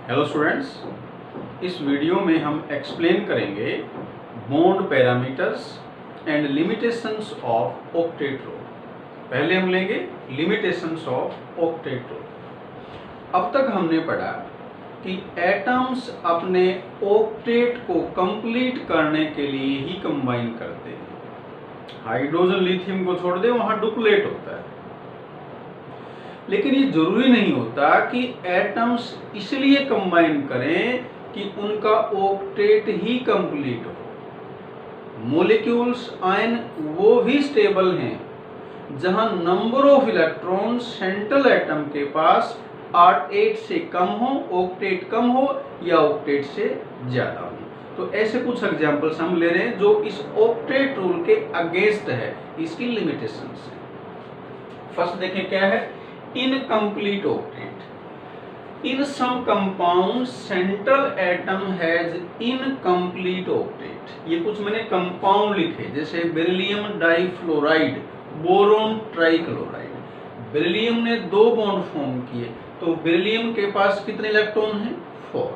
Hello students, इस video में हम एक्सप्लेन करेंगे bond parameters and limitations of octet rule. पहले हम लेंगे लिमिटेशंस ऑफ ऑक्टेट रूल। अब तक हमने पढ़ा कि एटम्स अपने ऑक्टेट को कंप्लीट करने के लिए ही कंबाइन करते हैं। हाइड्रोजन लिथियम को छोड़ दे, वहां डुप्लेट होता है। लेकिन ये जरूरी नहीं होता कि एटम्स इसलिए कंबाइन करें कि उनका ऑक्टेट ही कंप्लीट हो। मॉलिक्यूल्स आयन वो भी स्टेबल हैं जहां number of electron central atom के पास 8 से कम हो, ऑक्टेट कम हो या ऑक्टेट से ज्यादा हो। तो ऐसे कुछ एग्जांपल्स हम ले रहे हैं जो इस ऑक्टेट रूल के अगेंस्ट है, इसकी लिमिटेशंस है। फर्स्ट देखें क्या है, incomplete octet. In some compounds central atom has incomplete octet. ये कुछ मैंने कंपाउंड लिखे, जैसे beryllium difluoride, boron trichloride. Beryllium ने 2 बॉन्ड फॉर्म किए, तो बेरिलियम के पास कितने इलेक्ट्रॉन हैं? 4।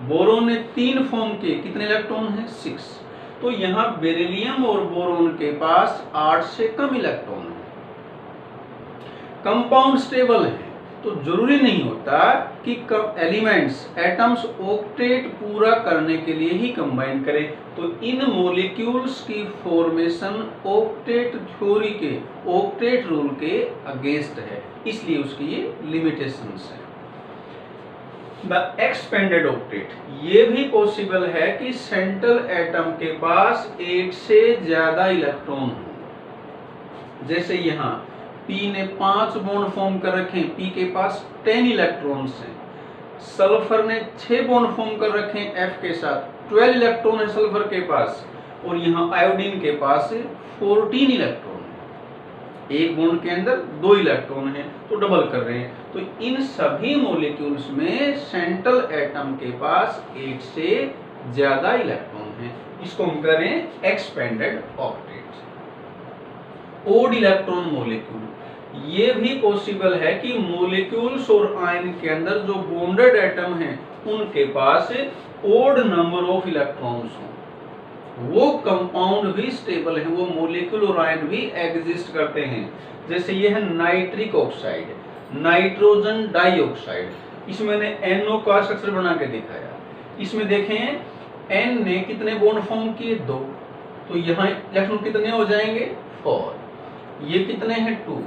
बोरोन ने 3 फॉर्म किए, कितने इलेक्ट्रॉन हैं? 6। तो यहाँ बेरिलियम और बोरोन के पास 8 से कम इलेक्ट्रॉन हैं। कंपाउंड स्टेबल है, तो जरूरी नहीं होता कि एलिमेंट्स एटम्स ऑक्टेट पूरा करने के लिए ही कंबाइन करें। तो इन मॉलिक्यूल्स की फॉर्मेशन ऑक्टेट थ्योरी के, ऑक्टेट रूल के अगेंस्ट है, इसलिए उसकी ये लिमिटेशंस है। द एक्सपेंडेड ऑक्टेट, ये भी पॉसिबल है कि सेंट्रल एटम के पास 8 से ज्यादा इलेक्ट्रॉन हो। जैसे यहाँ P ने 5 बॉन्ड फॉर्म कर रखे हैं, P के पास 10 इलेक्ट्रॉन्स हैं। सल्फर ने 6 बॉन्ड फॉर्म कर रखे हैं F के साथ, 12 इलेक्ट्रॉन है सल्फर के पास। और यहाँ आयोडीन के पास 14 इलेक्ट्रॉन है। एक बॉन्ड के अंदर 2 इलेक्ट्रॉन है, तो डबल कर रहे हैं। तो इन सभी मॉलिक्यूल्स में सेंट्रल एटम के पास 8 से ज्यादा इलेक्ट्रॉन है। इसको हम करें expanded octet. Odd electron molecule, ये भी पॉसिबल है कि मॉलिक्यूल्स और आयन के अंदर जो बॉन्डेड एटम हैं उनके पास ओड नंबर ऑफ इलेक्ट्रॉन्स हो। वो कंपाउंड भी स्टेबल है, वो मॉलिक्यूल और आयन भी एग्जिस्ट करते हैं। जैसे ये है नाइट्रिक ऑक्साइड, नाइट्रोजन डाइऑक्साइड। इसमें मैंने NO का स्ट्रक्चर बना के दिखाया। इसमें देखें N ने कितने बॉन्ड फॉर्म किए? 2। तो यहाँ इलेक्ट्रॉन कितने हो जाएंगे? 4। ये कितने हैं? 2,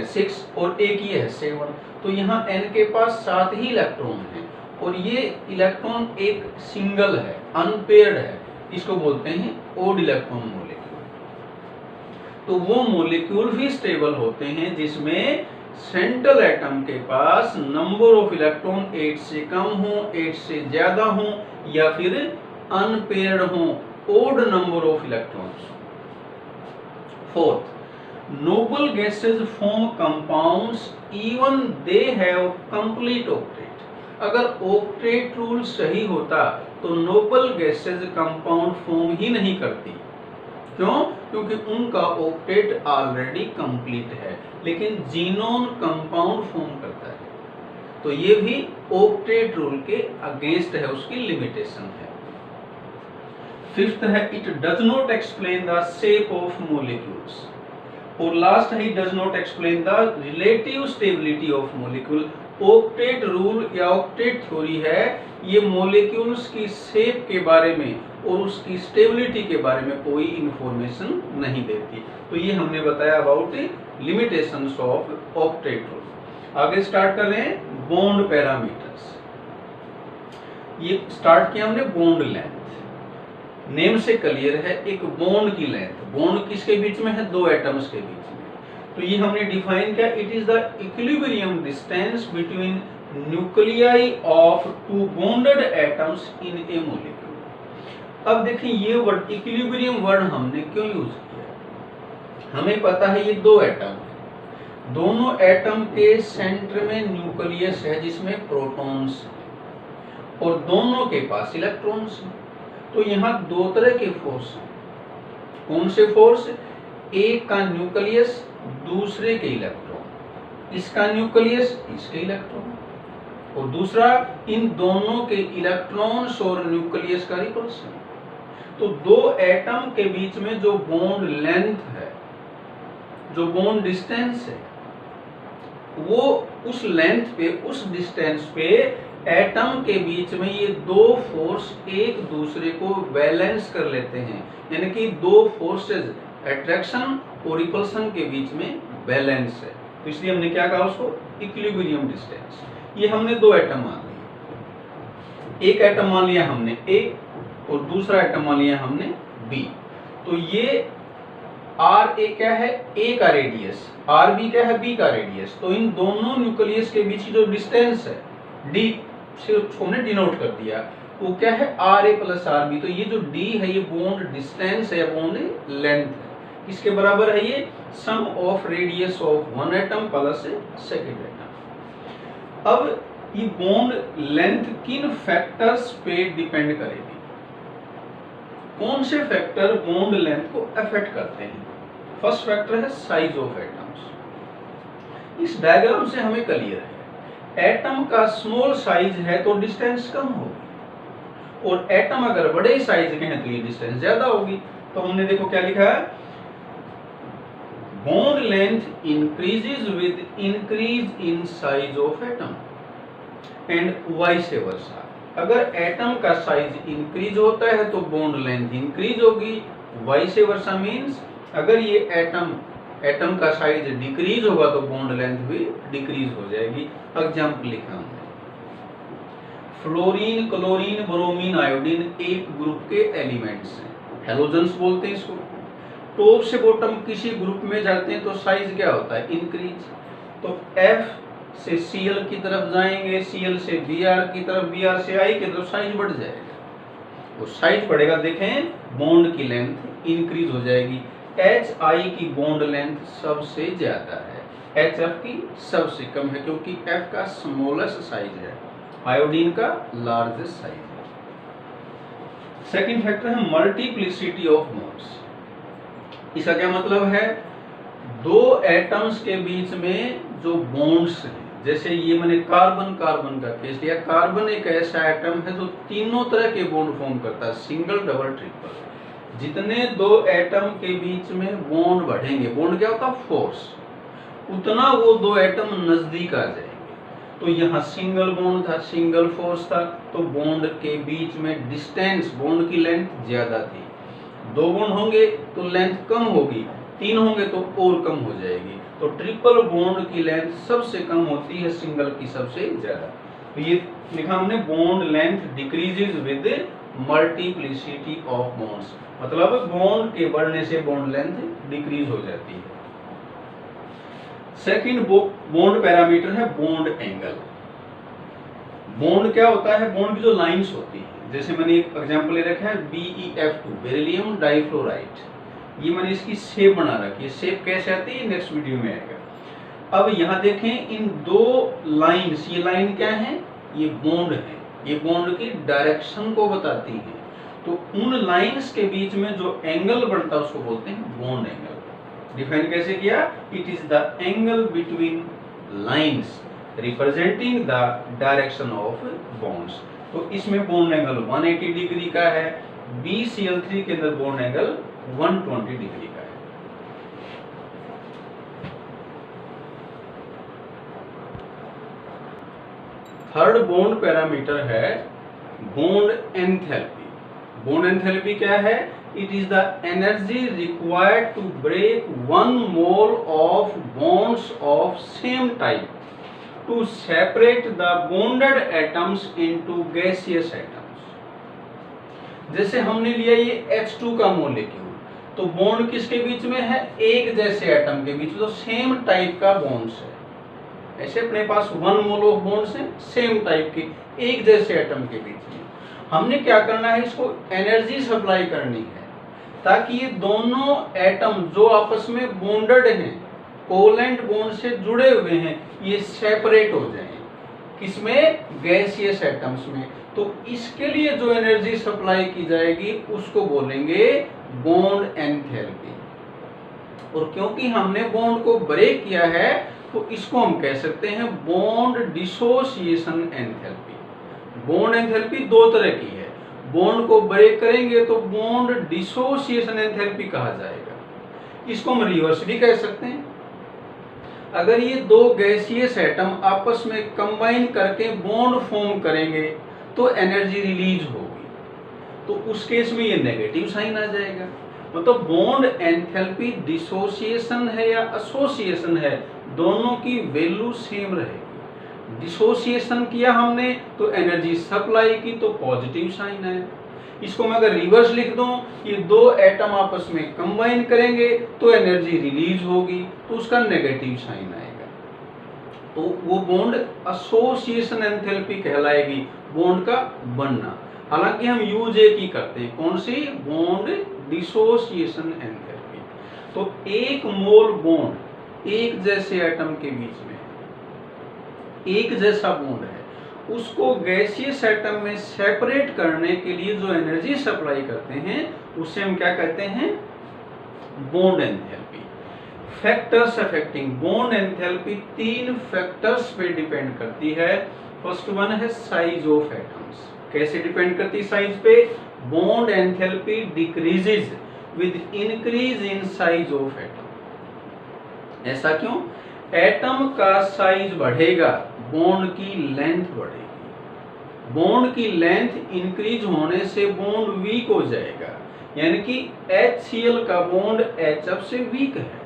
6 और एक ये है 7। तो यहाँ N के पास 7 ही इलेक्ट्रॉन है और ये इलेक्ट्रॉन एक सिंगल है, अनपेयर्ड है। इसको बोलते हैं ओड इलेक्ट्रॉन मॉलिक्यूल। तो वो मॉलिक्यूल भी स्टेबल होते हैं जिसमें सेंट्रल एटम के पास नंबर ऑफ इलेक्ट्रॉन 8 से कम हो, 8 से ज्यादा हो या फिर अनपेयर्ड हो, odd number of electrons. Fourth, noble gases form compounds even they have complete octet. अगर ऑक्टेट रूल सही होता तो नोबल गैसेज कंपाउंड फॉर्म ही नहीं करती। क्यों? क्योंकि उनका ऑक्टेट ऑलरेडी कंप्लीट है, लेकिन जीनोन कंपाउंड फॉर्म करता है। तो ये भी ऑक्टेट रूल के अगेंस्ट है, उसकी लिमिटेशन है। फिफ्थ है, it does not explain the shape of molecules. और लास्ट है, it does not explain the relative stability of molecule. Octet rule या ऑक्टेट थ्योरी है, ये मॉलिक्यूल्स की शेप के बारे में और उसकी स्टेबिलिटी के बारे में कोई इंफॉर्मेशन नहीं देती। तो ये हमने बताया about limitations of octet rule. आगे स्टार्ट कर रहे हैं बॉन्ड पैरामीटर्स। ये स्टार्ट किया हमने बॉन्ड लेंथ। नेम से क्लियर है, एक बॉन्ड की लेंथ। बॉन्ड किसके बीच में है? 2 एटम्स के बीच में। तो ये हमने डिफाइन किया, it is the equilibrium distance between nuclei of 2 bonded atoms in A molecule. अब देखिए ये वर्ड इक्विलिब्रियम वर्ड हमने क्यों यूज किया? हमें पता है ये 2 एटम है, दोनों एटम के सेंटर में न्यूक्लियस है जिसमें प्रोटॉन्स और दोनों के पास इलेक्ट्रॉन्स हैं। तो यहाँ 2 तरह के फोर्स हैं। कौन से फोर्स? एक का न्यूक्लियस, दूसरे के इलेक्ट्रॉन। इसका न्यूक्लियस, इसके इलेक्ट्रॉन। और दूसरा इन दोनों के इलेक्ट्रॉन्स और न्यूक्लियस का रिपल्सन। तो दो एटम के बीच में जो बॉन्ड लेंथ है, जो बॉन्ड डिस्टेंस है, वो उस लेंथ पे, उस डिस्टेंस पे एटम के बीच में ये दो फोर्स एक दूसरे को बैलेंस कर लेते हैं, यानी कि दो फोर्सेस अट्रैक्शन और रिपल्सन के बीच में बैलेंस है। तो इसलिए हमने क्या कहा उसको, इक्विलिब्रियम डिस्टेंस। ये हमने दो एटम मान लिए, एक एटम मान लिया हमने ए और दूसरा एटम मान लिया हमने बी। तो ये आर ए क्या है, ए का रेडियस, आर बी क्या है, बी का रेडियस। तो इन दोनों न्यूक्लियस के बीच की जो डिस्टेंस है, डी से उसको हमने डिनोट कर दिया, वो क्या है, R A plus R B. तो ये जो डी है ये बॉन्ड डिस्टेंस है, बॉन्ड लेंथ है। इसके बराबर है ये sum of radius of one atom plus second atom. अब ये बॉन्ड लेंथ किन फैक्टर्स पे डिपेंड करेगी, कौन से फैक्टर बॉन्ड लेंथ को अफेक्ट करते हैं? फर्स्ट फैक्टर है साइज ऑफ एटम्स। इस डायग्राम से हमें क्लियर है, एटम का स्मॉल साइज है तो डिस्टेंस कम होगी, और एटम अगर बड़े साइज के हैं तो ये डिस्टेंस ज्यादा होगी। तो हमने देखो क्या लिखा है, bond length increases with increase in size of atom and vice versa. अगर एटम का साइज इंक्रीज होता है तो बॉन्ड लेंथ इंक्रीज होगी, वाइस वर्सा मींस अगर ये एटम का साइज डिक्रीज होगा तो बॉन्ड लेंथ भी डिक्रीज हो जाएगी। एग्जांपल लिखा हमने, फ्लोरीन, क्लोरीन, ब्रोमीन, आयोडीन एक ग्रुप के एलिमेंट्स हैं, हैलोजेंस बोलते हैं इसको। टॉप से बॉटम किसी ग्रुप में जाते हैं तो साइज क्या होता है, इंक्रीज। तो F से Cl की तरफ जाएंगे, Cl से Br की तरफ, Br से I की तरफ, साइज बढ़ जाएगा। वो साइज बढ़ेगा, देखें बॉन्ड की लेंथ इंक्रीज हो जाएगी। HI की बॉन्ड लेंथ सबसे ज्यादा है, HF की सबसे कम है, क्योंकि F का स्मॉलेस्ट साइज है, आयोडीन का लार्जेस्ट साइज है। सेकंड फैक्टर है मल्टीप्लिसिटी ऑफ बॉन्ड्स। इसका क्या मतलब है, दो एटम्स के बीच में जो बॉन्ड्स हैं, जैसे ये मैंने कार्बन कार्बन का केस लिया, कार्बन एक ऐसा एटम है जो तीनों तरह के बॉन्ड फॉर्म करता है, सिंगल, डबल, ट्रिपल। जितने दो एटम के बीच में बॉन्ड बढ़ेंगे, बॉन्ड क्या होता है, फोर्स, उतना वो दो एटम नजदीक आ जाएंगे। तो यहाँ सिंगल बॉन्ड था, सिंगल फोर्स था, तो बॉन्ड के बीच में डिस्टेंस, बॉन्ड की लेंथ ज्यादा थी। दो बॉन्ड होंगे तो लेंथ कम होगी, तीन होंगे तो और कम हो जाएगी। तो ट्रिपल बॉन्ड की लेंथ सबसे कम होती है, सिंगल की सबसे ज्यादा। तो ये लिखा हमने, bond length decreases with multiplicity of bonds, मतलब बॉन्ड के बढ़ने से बॉन्ड लेंथ डिक्रीज हो जाती है। सेकंड बॉन्ड पैरामीटर है बॉन्ड एंगल। बॉन्ड क्या होता है, बॉन्ड की जो लाइंस होती है, जैसे मैंने एक एग्जांपल ले रखा है BeF2 बेरिलियम डाइफ्लोराइड, ये मैंने इसकी शेप बना रखी है। शेप कैसे आती है नेक्स्ट वीडियो में आएगा। अब यहाँ देखें इन दो लाइंस, ये लाइन क्या है, ये बॉन्ड है, ये बॉन्ड की डायरेक्शन को बताती है। तो उन लाइंस के बीच में जो एंगल बनता है उसको बोलते हैं बॉन्ड एंगल। डिफाइन कैसे किया, it is the angle between lines representing the direction of bonds. तो इसमें बॉन्ड एंगल 180 डिग्री का है, BCl3 के अंदर बॉन्ड एंगल 120 डिग्री का है। थर्ड बॉन्ड पैरामीटर है बॉन्ड एंथैल्पी। बॉन्ड एंथैल्पी क्या है, it is the energy required to break 1 mole of bonds of same type to separate the bonded atoms into gaseous atoms. जैसे हमने लिया ये H2 का मॉलिक्यूल, तो बॉन्ड किसके बीच में है, एक जैसे एटम के बीच में, तो सेम टाइप का बॉन्ड्स है। ऐसे अपने पास 1 मोल ऑफ बॉन्ड्स हैं सेम टाइप के, एक जैसे एटम के बीच में। हमने क्या करना है, इसको एनर्जी सप्लाई करनी है ताकि ये दोनों एटम जो आपस में बॉन्डेड हैं, कोवेलेंट बॉन्ड से जुड़े हुए हैं, ये सेपरेट हो जाएं। किसमें, गैसियस एटम्स में। तो इसके लिए जो एनर्जी सप्लाई की जाएगी उसको बोलेंगे बॉन्ड एंथैल्पी। और क्योंकि हमने बॉन्ड को ब्रेक किया है तो इसको हम कह सकते हैं bond dissociation enthalpy. Bond enthalpy दो तरह की है, बॉन्ड को ब्रेक करेंगे तो बॉन्ड डिसोसिएशन एंथैल्पी कहा जाएगा। इसको हम रिवर्स भी कह सकते हैं। अगर ये दो गैसियस एटम आपस में कंबाइन करके बॉन्ड फॉर्म करेंगे तो एनर्जी रिलीज होगी, तो उस केस में ये नेगेटिव साइन आ जाएगा। मतलब बॉन्ड एंथैल्पी डिसोसिएशन है या एसोसिएशन है, दोनों की वैल्यू सेम रहेगी। डिसोसिएशन किया हमने तो एनर्जी सप्लाई की, तो पॉजिटिव साइन है। इसको मैं अगर रिवर्स लिख दूं, ये दो एटम आपस में कंबाइन करेंगे तो एनर्जी रिलीज होगी, तो उसका नेगेटिव साइन आएगा, तो वो बॉन्ड एसोसिएशन एंथैल्पी कहलाएगी, बॉन्ड का बनना। हालांकि हम यूज एक ही करते हैं, कौन सी? Bond dissociation enthalpy. तो एक मोल बॉन्ड एक जैसे एटम के बीच में एक जैसा बॉन्ड है, उसको गैसियस एटम में सेपरेट करने के लिए जो एनर्जी सप्लाई करते हैं उसे हम क्या कहते हैं? Bond enthalpy. Factors affecting bond enthalpy तीन फैक्टर्स पे डिपेंड करती है। फर्स्ट वन है साइज ऑफ एटम्स। कैसे डिपेंड करती है साइज पे? Bond enthalpy decreases with increase in size of atom. ऐसा क्यों? एटम का साइज बढ़ेगा, बॉन्ड की लेंथ बढ़ेगी। बॉन्ड की लेंथ इंक्रीज होने से बॉन्ड वीक हो जाएगा, यानी कि HCl का बॉन्ड HF से वीक है,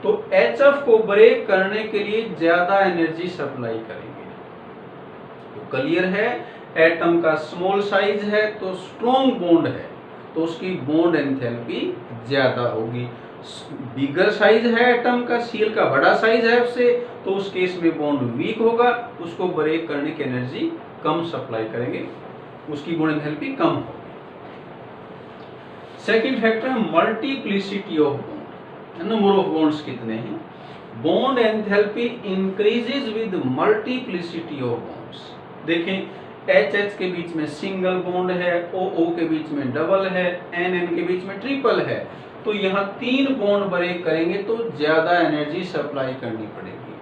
तो HF को ब्रेक करने के लिए ज्यादा एनर्जी सप्लाई करेंगे। तो क्लियर है, एटम का स्मॉल साइज है तो स्ट्रॉन्ग बॉन्ड है, तो उसकी बॉन्ड एंथैल्पी ज्यादा होगी। बिगर साइज है एटम का, Cl का बड़ा साइज है उससे, तो उस केस में बॉन्ड वीक होगा, उसको ब्रेक करने की एनर्जी कम सप्लाई करेंगे, उसकी बॉन्ड एंथैल्पी कम होगी। सेकंड फैक्टर है multiplicity of bond, number of bonds कितने हैं। Bond enthalpy increases with multiplicity of bonds. देखें, HH के बीच में सिंगल बॉन्ड है, OO के बीच में डबल है, NN के बीच में ट्रिपल है, तो यहाँ तीन बॉन्ड ब्रेक करेंगे तो ज्यादा एनर्जी सप्लाई करनी पड़ेगी।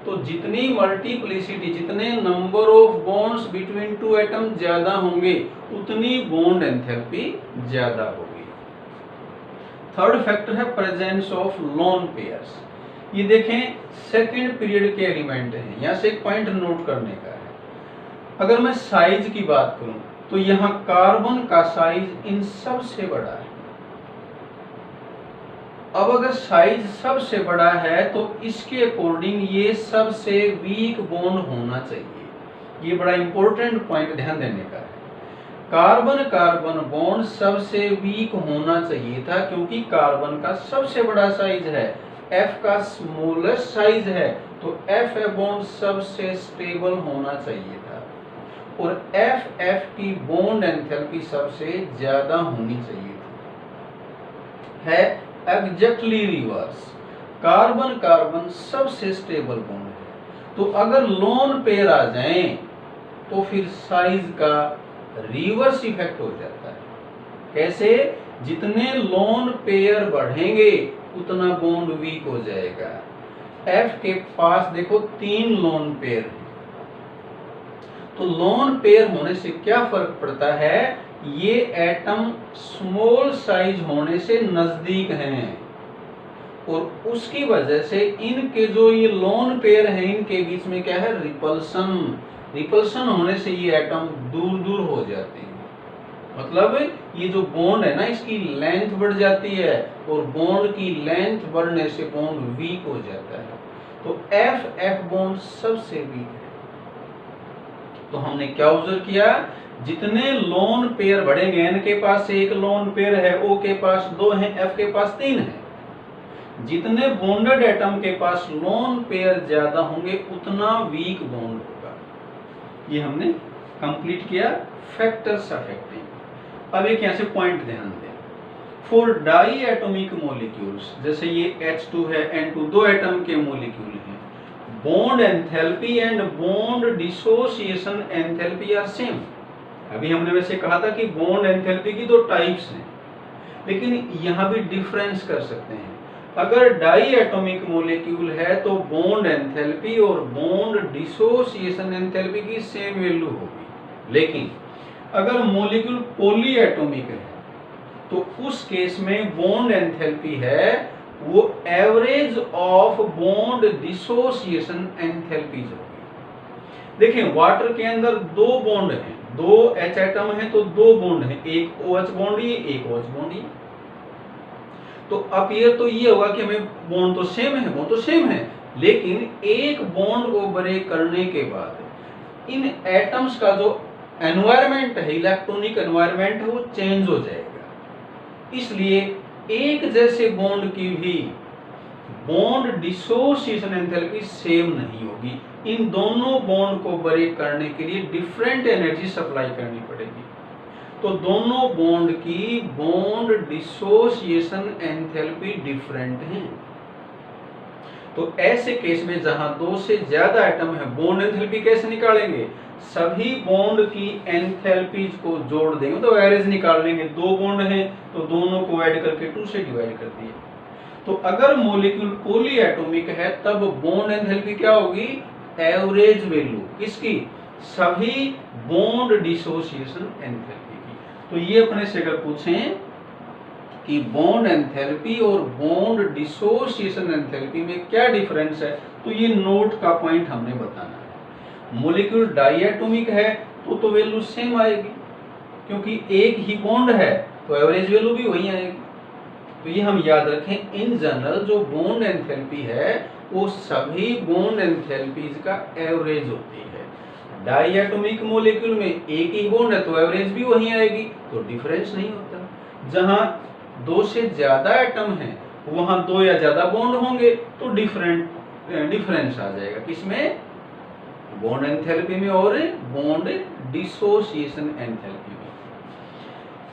तो जितनी मल्टीप्लिसिटी, जितने number of bonds between two atom ज्यादा होंगे, उतनी बॉन्ड एंथैल्पी ज्यादा होगी। थर्ड फैक्टर है प्रेजेंस ऑफ लोन पेयर्स। ये देखें, सेकंड पीरियड के एलिमेंट हैं, यहाँ से एक पॉइंट नोट करने का है। अगर मैं साइज की बात करूं तो यहाँ कार्बन का साइज इन सब से बड़ा है। अब अगर साइज सबसे बड़ा है तो इसके अकॉर्डिंग ये सबसे वीक बॉन्ड होना चाहिए। ये बड़ा इंपॉर्टेंट पॉइंट ध्यान देने का है। कार्बन कार्बन बॉन्ड सबसे वीक होना चाहिए था, क्योंकि कार्बन का सबसे बड़ा साइज है, F का स्मॉलेस्ट साइज है, तो F बॉन्ड सबसे स्टेबल होना चाहिए था, और F की बॉन्ड एंथैल्पी सबसे ज्यादा होनी चाहिए थी। है एग्जैक्टली रिवर्स, कार्बन कार्बन सबसे स्टेबल बॉन्ड है, तो अगर लोन पेयर आ जाएं तो फिर साइज का रिवर्स इफेक्ट हो जाता है। कैसे? जितने लोन पेयर बढ़ेंगे उतना बॉन्ड वीक हो जाएगा। F के पास देखो 3 लोन पेयर है, तो लोन पेयर होने से क्या फर्क पड़ता है? ये एटम स्मॉल साइज होने से नजदीक हैं, और उसकी वजह से इनके जो ये लोन पेयर हैं, इनके बीच में क्या है? रिपल्सन। रिपल्सन होने से ये एटम दूर दूर हो जाते हैं। मतलब ये जो बॉन्ड है ना, इसकी लेंथ बढ़ जाती है, और बॉन्ड की लेंथ बढ़ने से बॉन्ड वीक हो जाता है। तो F बॉन्ड सबसे वीक है। तो हमने क्या ऑब्जर्व किया? जितने लोन पेयर बढ़ेंगे, N के पास 1 लोन पेयर है, O के पास 2 है, F के पास 3 है, जितने बॉन्डेड एटम के पास लोन पेयर ज्यादा होंगे उतना वीक बॉन्ड होगा। ये हमने कंप्लीट किया फैक्टर्स अफेक्टिंग। अब एक यहाँ से पॉइंट ध्यान दें, फॉर डाई एटॉमिक मॉलिक्यूल्स, जैसे ये H2 है, N2, 2 एटम के मॉलिक्यूल हैं, bond enthalpy and bond dissociation enthalpy are same. अभी हमने वैसे कहा था कि बॉन्ड एंथैल्पी की 2 टाइप्स हैं, लेकिन यहाँ भी डिफरेंस कर सकते हैं। अगर डाई एटॉमिक मोलिक्यूल है तो बॉन्ड एंथैल्पी और बॉन्ड डिसोसिएशन एंथैल्पी की सेम वैल्यू होगी। लेकिन अगर मोलिक्यूल पॉली एटॉमिक है तो उस केस में बॉन्ड एंथैल्पी है वो average of bond dissociation enthalpies होगी। देखें वाटर के अंदर दो बॉन्ड हैं, दो H एटम है तो दो बॉन्ड हैं, एक OH बॉन्ड ये, एक OH बॉन्ड ये। तो अपीयर तो ये होगा कि हमें बॉन्ड तो सेम है, बॉन्ड तो सेम है, लेकिन एक बॉन्ड को ब्रेक करने के बाद इन एटम्स का जो एनवायरनमेंट है, इलेक्ट्रॉनिक एनवायरनमेंट है, वो चेंज हो जाएगा। इसलिए एक जैसे बॉन्ड की भी बॉन्ड डिसोसिएशन एंथैल्पी सेम नहीं होगी। इन दोनों बॉन्ड को ब्रेक करने के लिए डिफरेंट एनर्जी सप्लाई करनी पड़ेगी। तो दोनों बॉन्ड की बॉन्ड डिसोसिएशन एंथैल्पी डिफरेंट है। तो ऐसे केस में जहां दो से ज्यादा एटम है, बॉन्ड एंथैल्पी कैसे निकालेंगे? सभी बॉन्ड की एंथैल्पीज को जोड़ देंगे तो एवरेज निकाल लेंगे। दो बॉन्ड हैं तो दोनों को ऐड करके 2 से डिवाइड कर दिए। तो अगर मॉलिक्यूल पॉली एटॉमिक है तब बॉन्ड एंथैल्पी क्या होगी? एवरेज वैल्यू किसकी? सभी बॉन्ड डिसोसिएशन एंथैल्पी की। तो ये अपने से अगर पूछें कि बॉन्ड एंथैल्पी और बॉन्ड डिसोसिएशन एंथैल्पी में क्या डिफरेंस है, तो ये नोट का पॉइंट हमने बताना है। मॉलिक्यूल डायटोमिक है तो वैल्यू सेम आएगी, क्योंकि एक ही बॉन्ड है तो एवरेज वैल्यू भी वही आएगी। तो ये हम याद रखें, इन जनरल जो बॉन्ड एंथैल्पी है वो सभी बॉन्ड एंथैल्पीज का एवरेज होती है। डायटोमिक मॉलिक्यूल में एक ही बॉन्ड है तो एवरेज भी वही आएगी, तो डिफरेंस नहीं होता। जहां दो से ज्यादा एटम है वहां दो या ज्यादा बॉन्ड होंगे तो डिफरेंस आ जाएगा। किसमें? बॉन्ड एंथैल्पी में और बॉन्ड डिसोसिएशन एंथैल्पी में।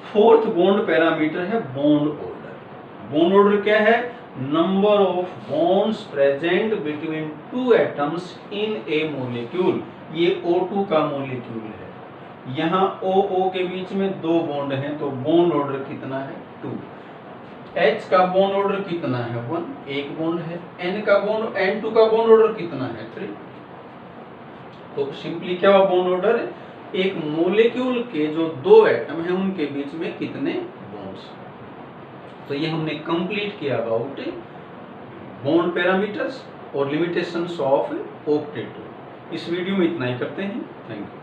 फोर्थ बॉन्ड पैरामीटर है बॉन्ड ऑर्डर। बॉन्ड ऑर्डर क्या है? Number of bonds present between two atoms in A molecule. ये O2 का मॉलिक्यूल है, यहाँ OO के बीच में दो बॉन्ड हैं तो बॉन्ड ऑर्डर कितना है? 2। H का बॉन्ड ऑर्डर कितना है? 1, एक बॉन्ड है। N2 का बॉन्ड ऑर्डर कितना है? 3। तो सिंपली क्या हुआ बॉन्ड ऑर्डर? एक मॉलिक्यूल के जो दो एटम हैं उनके बीच में कितने बॉन्ड्स। तो ये हमने कंप्लीट किया अबाउट बॉन्ड पैरामीटर्स और लिमिटेशंस ऑफ ऑक्टेट। इस वीडियो में इतना ही करते हैं। Thank you.